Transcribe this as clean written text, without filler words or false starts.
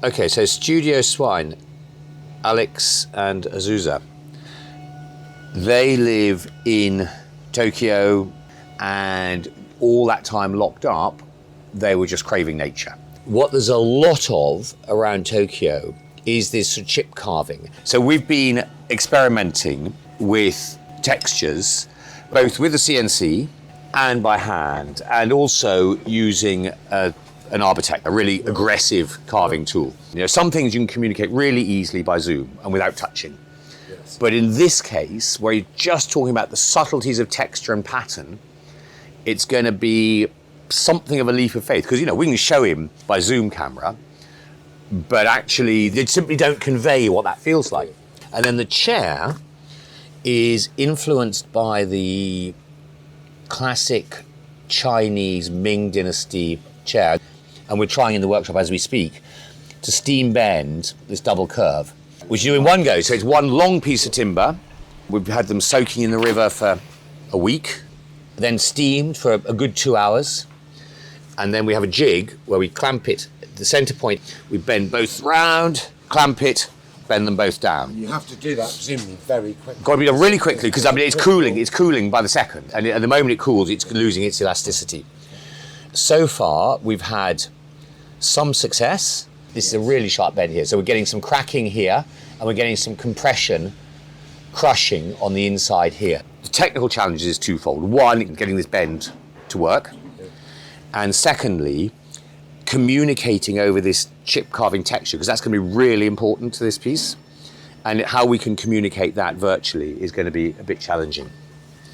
Okay, so Studio Swine, Alex and Azusa, they live in Tokyo, and all that time locked up, they were just craving nature. What there's a lot of around Tokyo is this sort of chip carving. So we've been experimenting with textures, both with the CNC and by hand, and also using an Arbitec, a really aggressive carving tool. You know, some things you can communicate really easily by Zoom and without touching. Yes. But in this case, where you're just talking about the subtleties of texture and pattern, it's going to be something of a leap of faith, because, you know, we can show him by Zoom camera, but actually they simply don't convey what that feels like. And then the chair is influenced by the classic Chinese Ming Dynasty chair, and we're trying in the workshop as we speak to steam bend this double curve, which you do in one go. So it's one long piece of timber. We've had them soaking in the river for a week, then steamed for a good 2 hours, and then we have a jig where we clamp it at the center point. We bend both round, clamp it, bend them both down. You have to do that presumably very quickly. Got to be done really quickly, because I mean it's cooling by the second, and at the moment it cools, it's losing its elasticity. So far, we've had some success. This is a really sharp bend here, so we're getting some cracking here, and we're getting some compression, crushing on the inside here. The technical challenge is twofold. One, getting this bend to work, and secondly, communicating over this chip carving texture, because that's going to be really important to this piece, and how we can communicate that virtually is going to be a bit challenging.